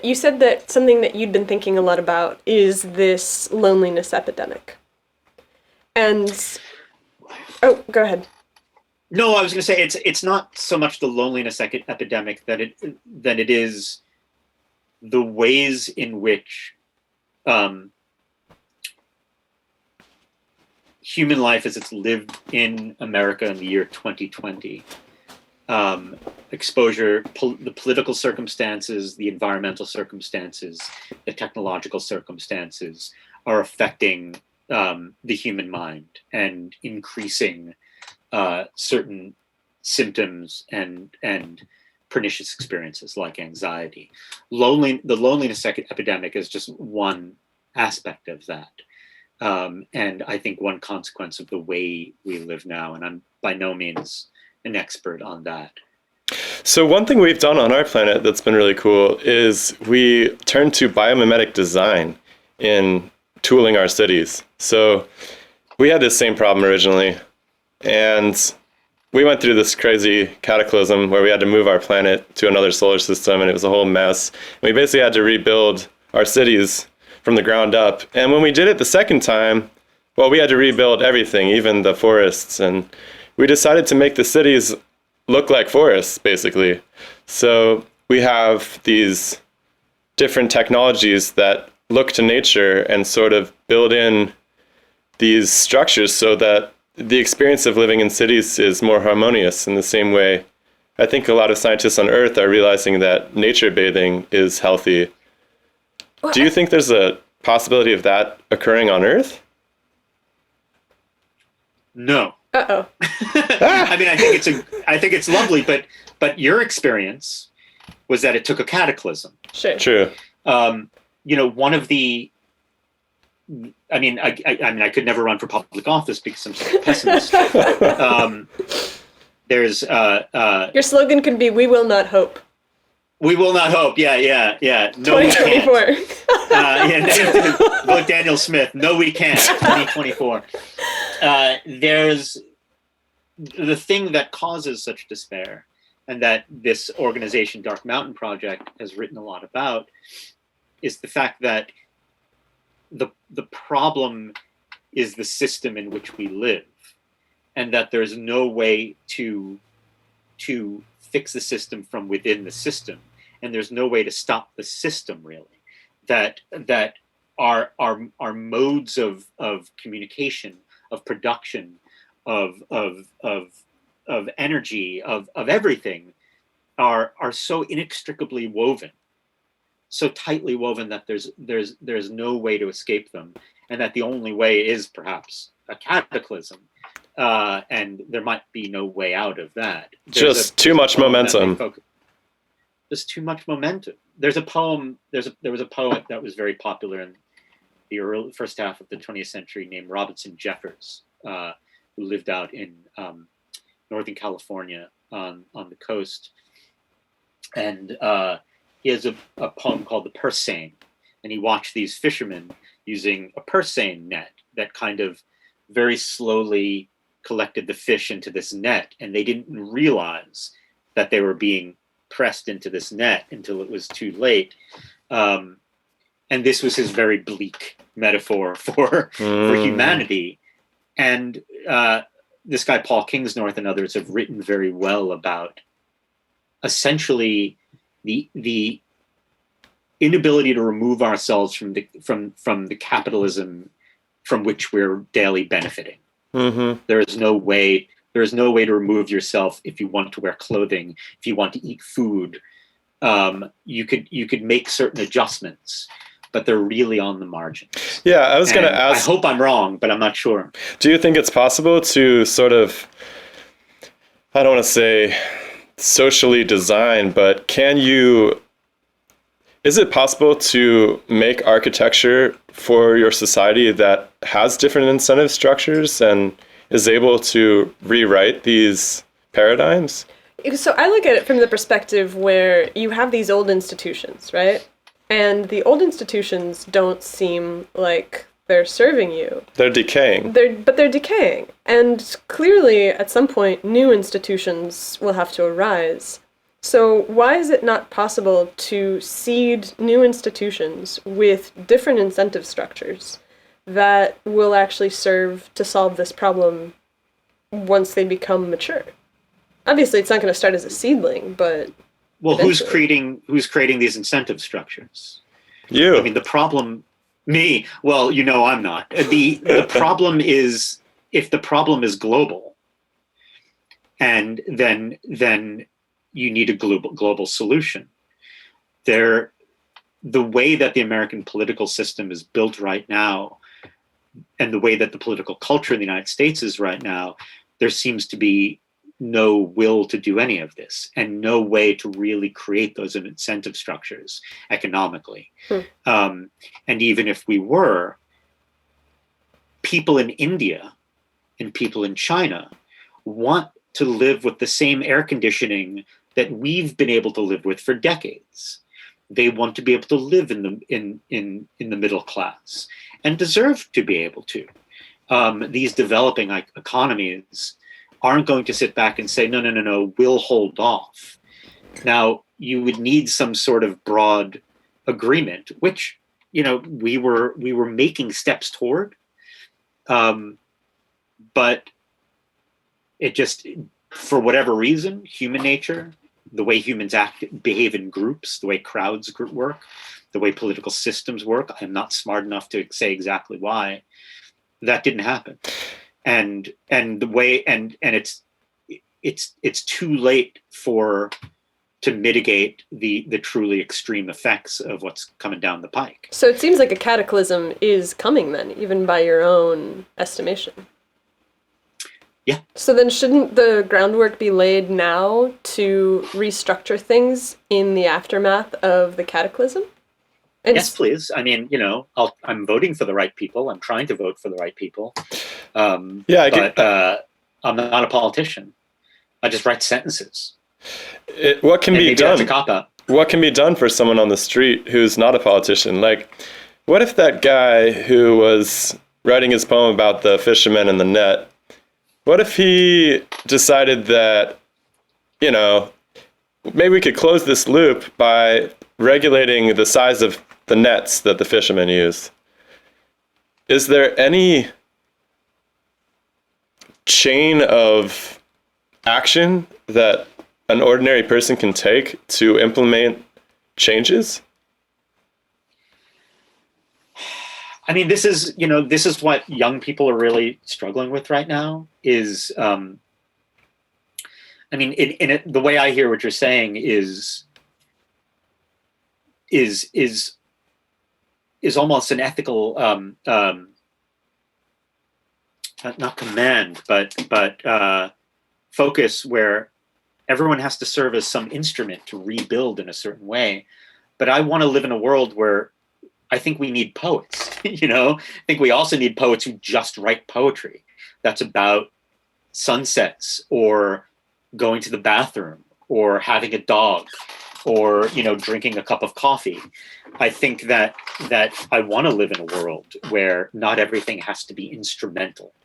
You said that something that you'd been thinking a lot about is this loneliness epidemic. And, oh, go ahead. No, I was going to say it's not so much the loneliness epidemic than it is the ways in which human life as it's lived in America in the year 2020, exposure, the political circumstances, the environmental circumstances, the technological circumstances are affecting the human mind and increasing certain symptoms and pernicious experiences like anxiety. The loneliness epidemic is just one aspect of that. And I think one consequence of the way we live now, and I'm by no means an expert on that. So one thing we've done on our planet that's been really cool is we turned to biomimetic design in tooling our cities. So we had this same problem originally, and we went through this crazy cataclysm where we had to move our planet to another solar system, and it was a whole mess. And we basically had to rebuild our cities from the ground up. And when we did it the second time, well, we had to rebuild everything, even the forests. And we decided to make the cities look like forests, basically. So we have these different technologies that look to nature and sort of build in these structures so that the experience of living in cities is more harmonious. In the same way, I think a lot of scientists on Earth are realizing that nature bathing is healthy. Do you think there's a possibility of that occurring on Earth? No. Uh-oh. I mean, I think it's lovely, but your experience was that it took a cataclysm. Sure. True. One of the, I mean, I could never run for public office because I'm such a pessimist. Your slogan can be, "We will not hope." We will not hope. Yeah. No, 2024. Vote Daniel Smith. No, we can't. 2024. There's the thing that causes such despair, and that this organization, Dark Mountain Project, has written a lot about, is the fact that the problem is the system in which we live, and that there's no way to fix the system from within the system, and there's no way to stop the system, really. That our modes of communication, of production, of energy, of everything are so inextricably woven, so tightly woven that there's no way to escape them, and that the only way is perhaps a cataclysm, and there might be no way out of that. Just too much momentum. There's too much momentum. There was a poet that was very popular in the first half of the 20th century named Robinson Jeffers, who lived out in Northern California on the coast, and he has a poem called "The Purse Seine," and he watched these fishermen using a purse seine net that kind of very slowly collected the fish into this net, and they didn't realize that they were being pressed into this net until it was too late. And this was his very bleak metaphor for humanity. And this guy, Paul Kingsnorth, and others have written very well about essentially the inability to remove ourselves from the capitalism from which we're daily benefiting. Mm-hmm. There is no way to remove yourself if you want to wear clothing, if you want to eat food. You could make certain adjustments, but they're really on the margins. Yeah, I was going to ask. I hope I'm wrong, but I'm not sure. Do you think it's possible to sort of, I don't want to say socially design, but is it possible to make architecture for your society that has different incentive structures and is able to rewrite these paradigms? So I look at it from the perspective where you have these old institutions, right? And the old institutions don't seem like they're serving you. They're decaying. But they're decaying. And clearly, at some point, new institutions will have to arise. So why is it not possible to seed new institutions with different incentive structures that will actually serve to solve this problem once they become mature? Obviously, it's not going to start as a seedling, but Well, eventually. who's creating these incentive structures? I You. mean, the problem, me. Well, I'm not. The problem is, if the problem is global, and then you need a global solution. There, the way that the American political system is built right now, and the way that the political culture in the United States is right now, there seems to be no will to do any of this, and no way to really create those incentive structures economically. And even if we were, people in India and people in China want to live with the same air conditioning that we've been able to live with for decades. They want to be able to live in the middle class, and deserve to be able to. These developing economies aren't going to sit back and say, no, we'll hold off. Now, you would need some sort of broad agreement, which we were making steps toward, but it just, for whatever reason, human nature, the way humans behave in groups, the way crowds work, the way political systems work, I'm not smart enough to say exactly why that didn't happen. And the way, and it's too late to mitigate the truly extreme effects of what's coming down the pike. So it seems like a cataclysm is coming then, even by your own estimation. Yeah. So then shouldn't the groundwork be laid now to restructure things in the aftermath of the cataclysm? And yes, please. I mean, I'm voting for the right people. I'm trying to vote for the right people. I'm not a politician. I just write sentences. What can be done? That's a cop-out. What can be done for someone on the street who's not a politician? Like, what if that guy who was writing his poem about the fisherman and the net, what if he decided that, maybe we could close this loop by regulating the size of the nets that the fishermen use? Is there any chain of action that an ordinary person can take to implement changes? I mean, this is what young people are really struggling with right now. Is I mean, the way I hear what you're saying is almost an ethical, not command, but focus, where everyone has to serve as some instrument to rebuild in a certain way. But I want to live in a world where I think we need poets. I think we also need poets who just write poetry that's about sunsets, or going to the bathroom, or having a dog, or drinking a cup of coffee. I think that I want to live in a world where not everything has to be instrumental.